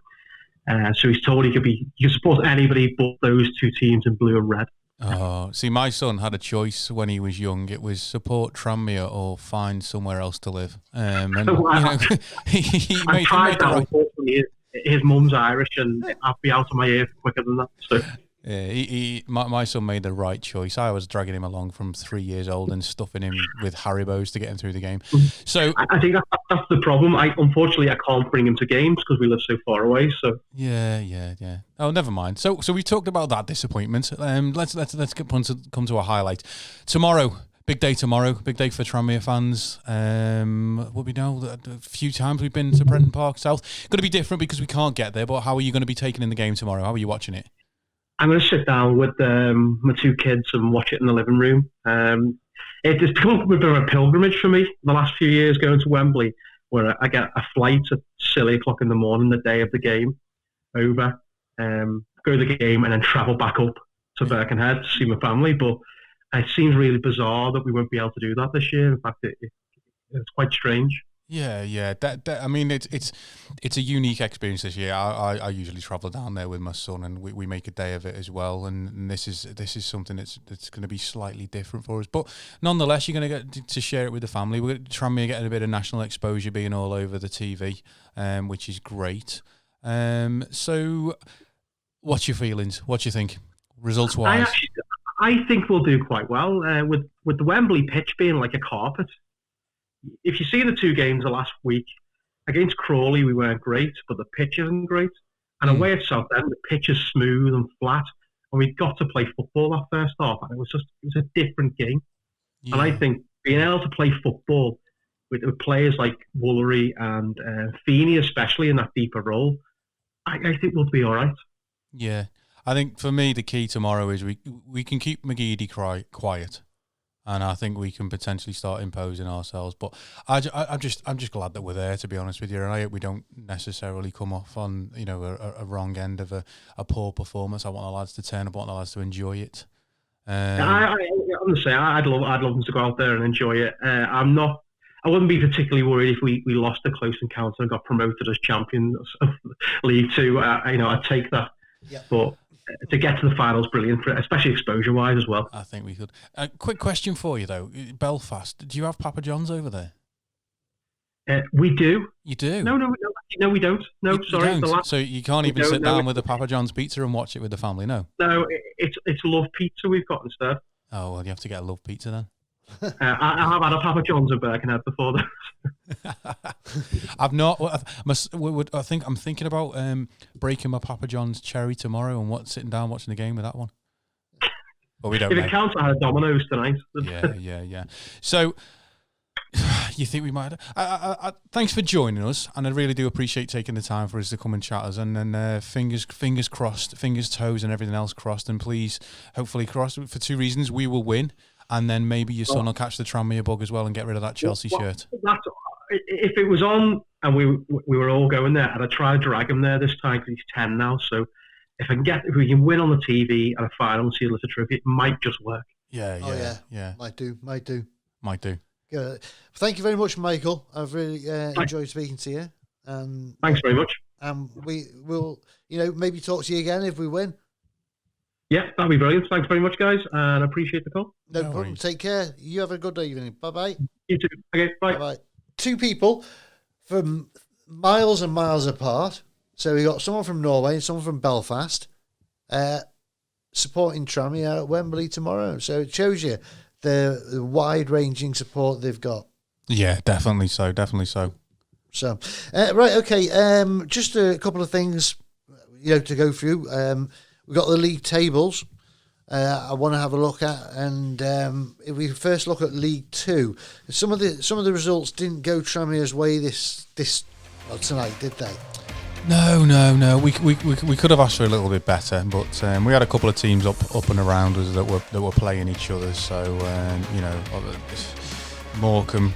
So he's told he can support anybody but those 2 teams in blue and red. Oh, see, my son had a choice when he was young. It was support Tranmere or find somewhere else to live. And he made tried the that. right. Unfortunately, his mum's Irish, and I'd be out of my ear quicker than that. So. Yeah, my son made the right choice. I was dragging him along from 3 years old and stuffing him with Haribos to get him through the game. So I think that's the problem. Unfortunately, I can't bring him to games because we live so far away. So yeah. Oh, never mind. So we talked about that disappointment. Let's come to a highlight tomorrow. Big day tomorrow. Big day for Tranmere fans. What we know, a few times we've been to Brenton Park South. Going to be different because we can't get there. But how are you going to be taking in the game tomorrow? How are you watching it? I'm going to sit down with my 2 kids and watch it in the living room. It's become a bit of a pilgrimage for me the last few years going to Wembley, where I get a flight at silly o'clock in the morning the day of the game over, go to the game and then travel back up to Birkenhead to see my family. But it seems really bizarre that we won't be able to do that this year. In fact, it's quite strange. Yeah. I mean, it's a unique experience this year. I usually travel down there with my son, and we make a day of it as well. And this is something that's going to be slightly different for us. But nonetheless, you're going to get to share it with the family. We're Tranmere getting a bit of national exposure, being all over the TV, which is great. So, what's your feelings? What do you think, results wise? I think we'll do quite well with the Wembley pitch being like a carpet. If you see the 2 games of last week, against Crawley we weren't great, but the pitch isn't great. And away at Southend, the pitch is smooth and flat, and we got to play football that first half, and it was a different game. Yeah. And I think being able to play football with players like Woolery and Feeney, especially in that deeper role, I think we'll be all right. Yeah, I think for me the key tomorrow is we can keep McGeady quiet. And I think we can potentially start imposing ourselves. But I'm just glad that we're there, to be honest with you. And I hope we don't necessarily come off on a wrong end of a poor performance. I want the lads to turn up. I want the lads to enjoy it. I honestly, I'd love them to go out there and enjoy it. I wouldn't be particularly worried if we lost a close encounter and got promoted as champions of League Two. I'd take that. Yeah. But to get to the finals, brilliant, especially exposure-wise as well. I think we could. Quick question for you, though. Belfast, do you have Papa John's over there? We do. You do? No, we don't. No, sorry. You don't? So you can't even sit down with a Papa John's pizza and watch it with the family, no? No, it's Love Pizza we've got instead. Oh, well, you have to get a Love Pizza then. I have had a Papa John's in Birkenhead before that. I've not. I think I'm thinking about breaking my Papa John's cherry tomorrow and sitting down watching the game with that one. But we don't. If it counts, I had Domino's tonight. Yeah. So you think we might? Thanks for joining us, and I really do appreciate taking the time for us to come and chat us. And then fingers crossed, fingers, toes, and everything else crossed. And please, hopefully, crossed for 2 reasons: we will win. And then maybe your son will catch the Tranmere bug as well and get rid of that Chelsea shirt. If it was on and we were all going there, I'd try to drag him there this time because he's 10 now. So if we can win on the TV at a final and see a little trophy, it might just work. Yeah. Might do. Good. Thank you very much, Michael. I've really enjoyed speaking to you. Thanks very much. We will, maybe talk to you again if we win. Yeah, that'd be brilliant. Thanks very much, guys, and I appreciate the call. No problem. Worries. Take care. You have a good evening. Bye-bye. You too. Okay, bye. Bye-bye. 2 people from miles and miles apart. So we got someone from Norway and someone from Belfast supporting Tranmere at Wembley tomorrow. So it shows you the wide-ranging support they've got. Yeah, definitely so. So, right, okay. Just a couple of things, to go through. We've got the league tables I want to have a look at, and if we first look at League Two, some of the results didn't go Tranmere's way tonight, did they? No. We could have asked for a little bit better, but we had a couple of teams up and around us that were playing each other. So Morecambe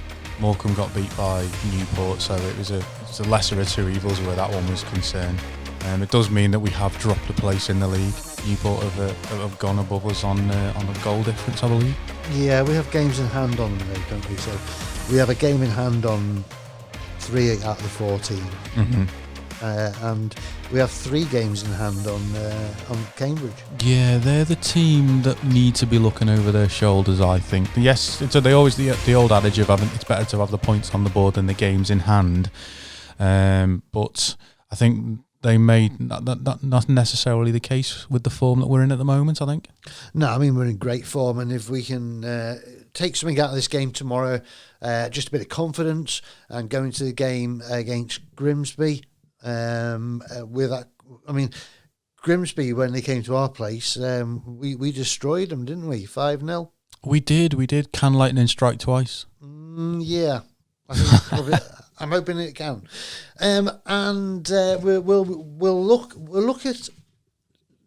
got beat by Newport, so it's a lesser of 2 evils where that one was concerned. It does mean that we have dropped a place in the league. Newport have gone above us on a goal difference, I believe. Yeah, we have games in hand on them, don't we? So we have a game in hand on 3 out of the 14. Mm-hmm. and we have 3 games in hand on Cambridge. Yeah, they're the team that need to be looking over their shoulders, I think. Yes, so they always the old adage of having it's better to have the points on the board than the games in hand. But I think they may not necessarily the case with the form that we're in at the moment, I think. No, I mean, we're in great form, and if we can take something out of this game tomorrow, just a bit of confidence, and go into the game against Grimsby with that. I mean, Grimsby, when they came to our place, we destroyed them, didn't we? 5-0. We did. Can lightning strike twice? Yeah. I think I'm hoping it can. And we'll look at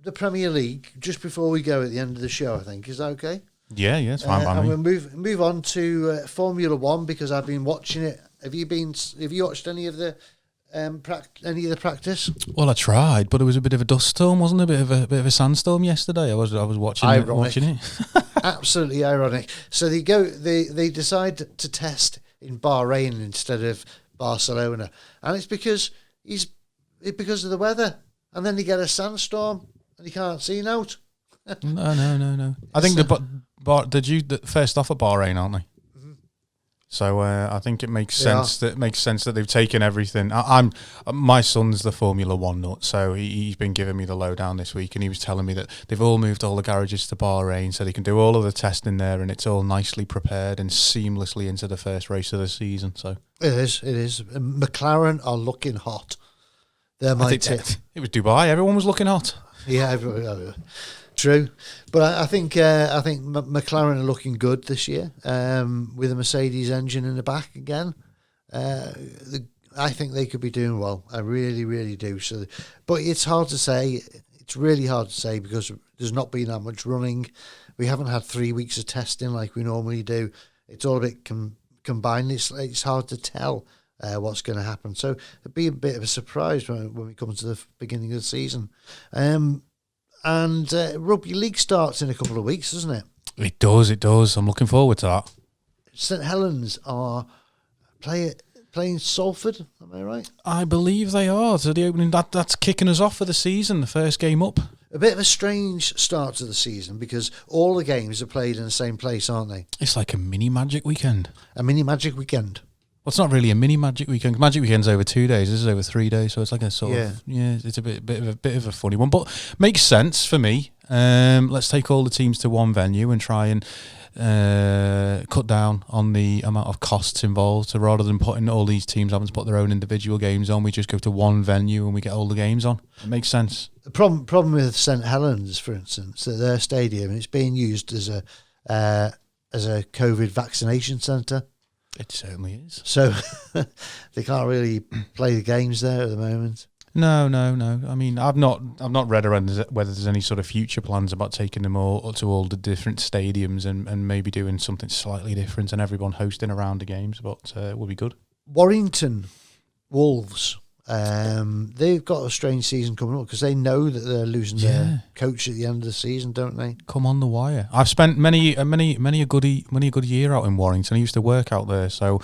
the Premier League just before we go at the end of the show, I think. Is that okay? Yeah, it's fine by and me. we'll move on to Formula One, because I've been watching it. Have you watched any of the practice? Well, I tried, but it was a bit of a dust storm, wasn't it? A bit of a sandstorm yesterday. I was watching it. Absolutely ironic. So they decide to test in Bahrain instead of Barcelona, and it's because of the weather, and then you get a sandstorm and you can't see out. No. I think the first off at Bahrain, aren't they? Mm-hmm. So I think it makes sense that they've taken everything. My son's the Formula One nut, so he's been giving me the lowdown this week, and he was telling me that they've all moved all the garages to Bahrain, so they can do all of the testing there, and it's all nicely prepared and seamlessly into the first race of the season. So it is. McLaren are looking hot. They're my tip. It was Dubai. Everyone was looking hot. Yeah, true. But I think McLaren are looking good this year, with a Mercedes engine in the back again. I think they could be doing well. I really, really do. So, but it's hard to say. It's really hard to say because there's not been that much running. We haven't had 3 weeks of testing like we normally do. It's all a bit combined. It's hard to tell what's going to happen. So it'd be a bit of a surprise when we come to the beginning of the season. And rugby league starts in a couple of weeks, doesn't it? It does. I'm looking forward to that. St Helens are playing Salford, am I right? I believe they are. So the opening that's kicking us off for the season, the first game up. A bit of a strange start to the season because all the games are played in the same place, aren't they? It's like a mini Magic Weekend. A mini Magic Weekend. Well, it's not really a mini Magic Weekend. Magic Weekend's over 2 days. This is over 3 days, so it's like a sort of it's a bit of a funny one, but makes sense for me. Let's take all the teams to one venue and try and cut down on the amount of costs involved. So rather than putting all these teams having to put their own individual games on, we just go to one venue and we get all the games on. It makes sense. The problem with St Helens, for instance, their stadium, it's being used as a COVID vaccination centre. It certainly is. So they can't really play the games there at the moment. No. I mean, I've not read around whether there's any sort of future plans about taking them all to all the different stadiums and maybe doing something slightly different and everyone hosting around the games, but it will be good. Warrington Wolves, they've got a strange season coming up because they know that they're losing their coach at the end of the season, don't they? Come on the wire. I've spent many a good year out in Warrington. I used to work out there, so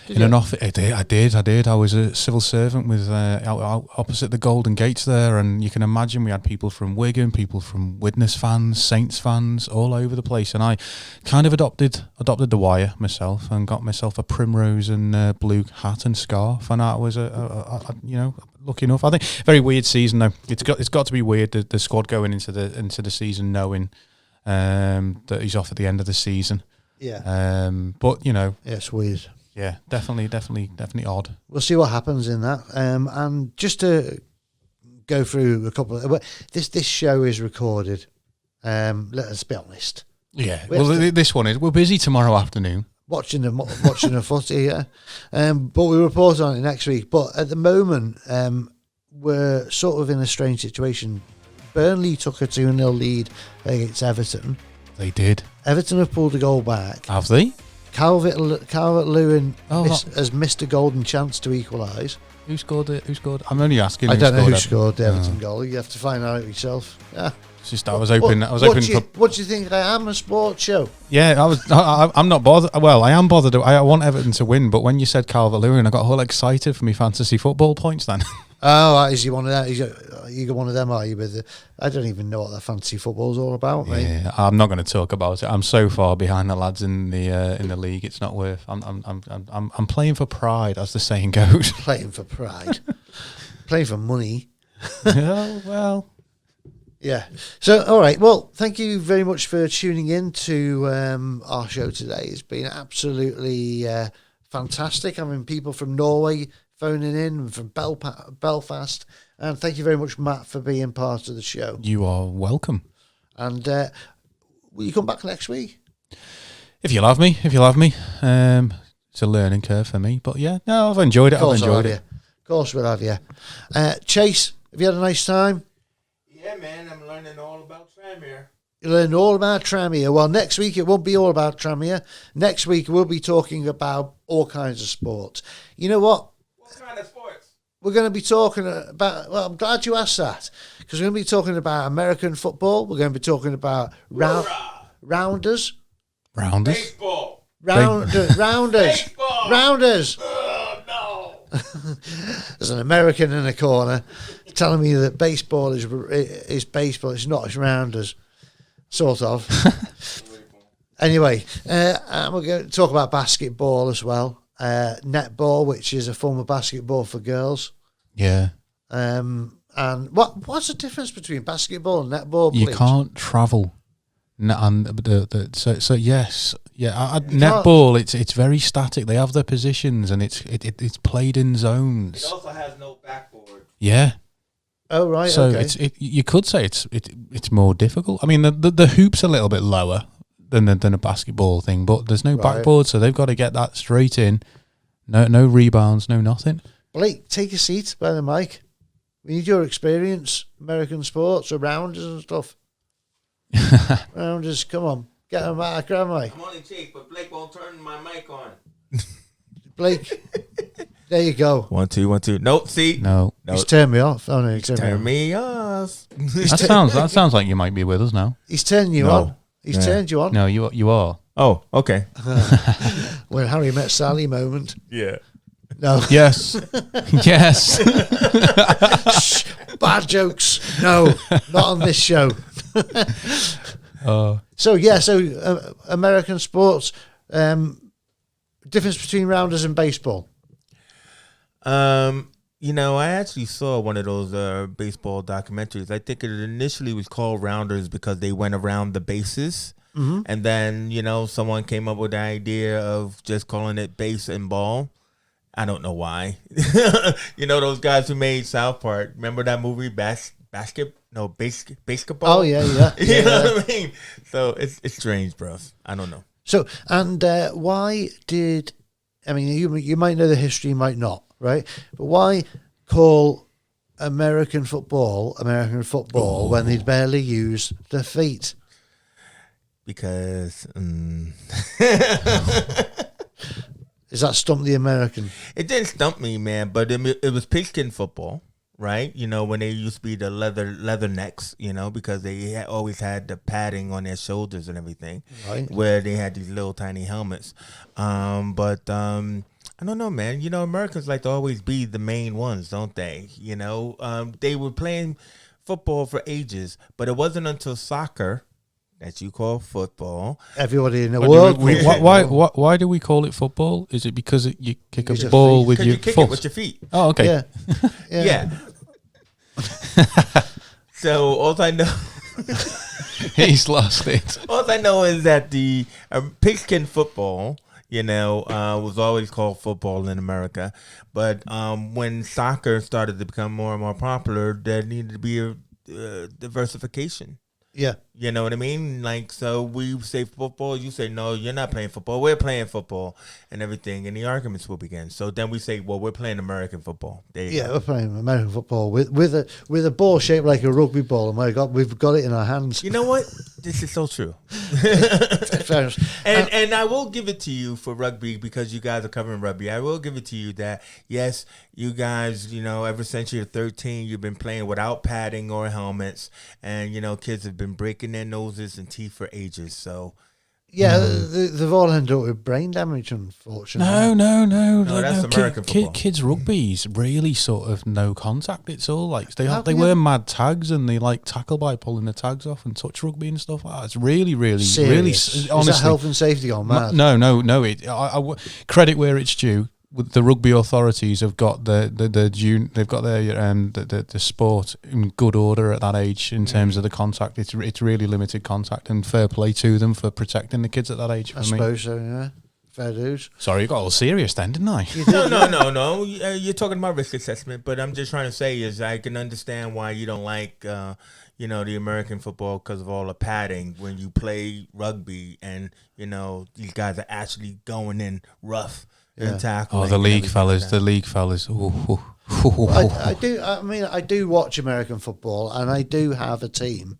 an office. I did. I was a civil servant with out opposite the Golden Gates there, and you can imagine we had people from Wigan, people from Widnes fans, Saints fans, all over the place. And I kind of adopted the wire myself and got myself a primrose and blue hat and scarf, and I was lucky enough. I think very weird season though. It's got to be weird the squad going into the season knowing that he's off at the end of the season. Yeah. But it's weird. Yeah, definitely odd. We'll see what happens in that. And just to go through a couple of this show is recorded. Let us be honest. Yeah. This one is. We're busy tomorrow afternoon watching the footy. Yeah. But we report on it next week. But at the moment, we're sort of in a strange situation. Burnley took a 2-0 lead against Everton. They did. Everton have pulled a goal back. Have they? Calvert-Lewin has missed a golden chance to equalise. Who scored it? I'm only asking. I don't know who scored the Everton goal. You have to find out yourself. Yeah. It's just I was hoping. What do you think? I am a sports show. Yeah, I'm not bothered. Well, I am bothered. I want Everton to win, but when you said Calvert-Lewin, I got all excited for me fantasy football points. Then Oh, is he one of that? You one of them, are you? I don't even know what the fantasy football's all about, mate. Yeah, I'm not going to talk about it. I'm so far behind the lads in the league. It's not worth. I'm playing for pride, as the saying goes. Playing for pride, playing for money. Oh, well. Yeah. So, all right. Well, thank you very much for tuning in to our show today. It's been absolutely fantastic having people from Norway phoning in and from Belfast. And thank you very much, Matt, for being part of the show. You are welcome. And will you come back next week? If you'll have me. It's a learning curve for me. But yeah, no, I've enjoyed it. I've enjoyed it. Of course we'll have you. Chase, have you had a nice time? Yeah, man, I'm learning all about Tranmere. You learn all about Tranmere. Well, next week it won't be all about Tranmere. Next week we'll be talking about all kinds of sports. You know what? What kind of sports? We're going to be talking about, well, I'm glad you asked that, because we're going to be talking about American football. We're going to be talking about rounders. Rounders? Baseball. Rounders. Baseball. Rounders. Oh, no. There's an American in the corner telling me that baseball is baseball. It's not. It's rounders, sort of. Anyway, and we're going to talk about basketball as well. Netball, which is a form of basketball for girls. Yeah. And what's the difference between basketball and netball? You please? can't travel. So yes, yeah. Netball, it's very static. They have their positions, and it's played in zones. It also has no backboard. Yeah. Oh right. So okay. you could say it's more difficult. I mean, the hoop's a little bit lower than a basketball thing, but there's no backboard, so they've got to get that straight in. No rebounds, no nothing. Blake, take a seat by the mic. We need your experience, American sports, or rounders and stuff. Rounders, come on, get a mic, grab a mic. I'm only cheap, but Blake won't turn my mic on. Blake, there you go. 1 2 1 2. Nope. See. No. He's turned me off. Oh no, he's Turn me off. That sounds like you might be with us now. He's turned you on. He's turned you on. No, you are. Oh, okay. When Harry met Sally moment. Yeah. No. Yes. Yes. Shh, bad jokes. No, not on this show. So American sports. Difference between rounders and baseball. I actually saw one of those baseball documentaries. I think it initially was called Rounders because they went around the bases. Mm-hmm. And then, someone came up with the idea of just calling it base and ball. I don't know why. Those guys who made South Park. Remember that movie, basketball? Oh, yeah. You know what I mean? So it's strange, bro. I don't know. So, and why did, you might know the history, you might not, right? But why call American football when they barely use their feet? Because... Is that stump the American? It didn't stump me, man, but it was pigskin football, right? When they used to be the leather necks, because they always had the padding on their shoulders and everything, right? Where they had these little tiny helmets. But I don't know, man. Americans like to always be the main ones, don't they? They were playing football for ages, but it wasn't until soccer, that you call football. Everybody in the world. Why do we call it football? Is it because you kick a ball with your kick foot? It with your feet. Oh, okay. Yeah. So all I know, he's lost it. All I know is that the pigskin football, was always called football in America. But when soccer started to become more and more popular, there needed to be a diversification. Yeah. You know what I mean? So we say football, you say, no, you're not playing football. We're playing football and everything. And the arguments will begin. So then we say, well, we're playing American football. We're playing American football with a ball shaped like a rugby ball. And my God, we've got it in our hands. You know what? This is so true. And I will give it to you for rugby because you guys are covering rugby. I will give it to you that, yes, you guys, ever since you're 13, you've been playing without padding or helmets. And, kids have been breaking their noses and teeth for ages. So Yeah, they've all ended up with brain damage, unfortunately. No, that's American football. Kids rugby's really sort of no contact. It's all like they wear mad tags and they like tackle by pulling the tags off and touch rugby and stuff like that. It's really, really, Serious. really. Honestly, is that health and safety gone mad? No. Credit where it's due. The rugby authorities have got the sport in good order at that age in terms of the contact. It's really limited contact, and fair play to them for protecting the kids at that age. I suppose so. Yeah, fair dues. Sorry, you got all serious then, didn't I? No. You're talking about risk assessment, but I'm just trying to say is I can understand why you don't like the American football because of all the padding when you play rugby, and these guys are actually going in rough. Yeah. The league fellas. Ooh. I do watch American football, and I do have a team.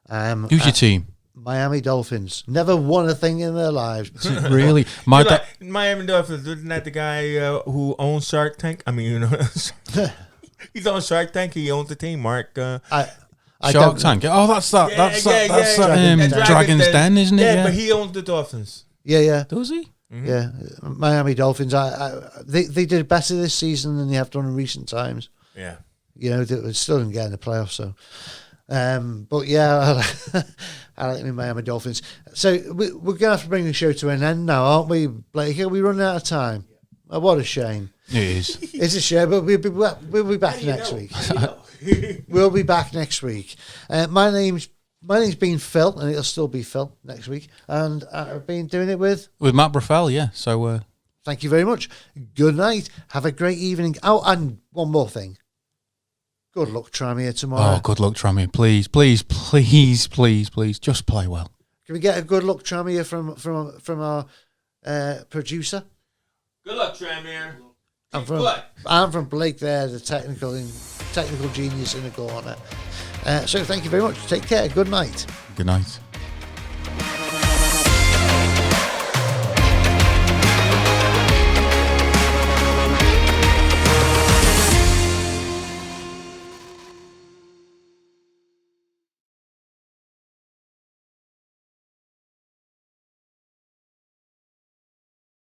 Who's your team? Miami Dolphins. Never won a thing in their lives. Really? Miami Dolphins, isn't that the guy who owns Shark Tank? I mean, he's on Shark Tank. He owns the team, Mark. Shark Tank. Oh, that's Dragon's Den, isn't it? Yeah, but he owns the Dolphins. Yeah. Does he? Mm-hmm. Yeah, Miami Dolphins. They did better this season than they have done in recent times. Yeah, they still didn't get in the playoffs. So, but yeah, I like the Miami Dolphins. So we're gonna have to bring the show to an end now, aren't we, Blake? Are we running out of time? Oh, what a shame. It is. It's a shame, but we'll be back next week. We'll be back next week. My name's been Phil, and it'll still be Phil next week. And I've been doing it with Matt Bruffel, yeah. So thank you very much. Good night. Have a great evening. Oh, and one more thing. Good luck, Tranmere, tomorrow. Oh, good luck, Tranmere. Please, just play well. Can we get a good luck, Tranmere, from our producer? Good luck, Tranmere. And from Blake there, the technical genius in the corner. So thank you very much. Take care. Good night. Good night.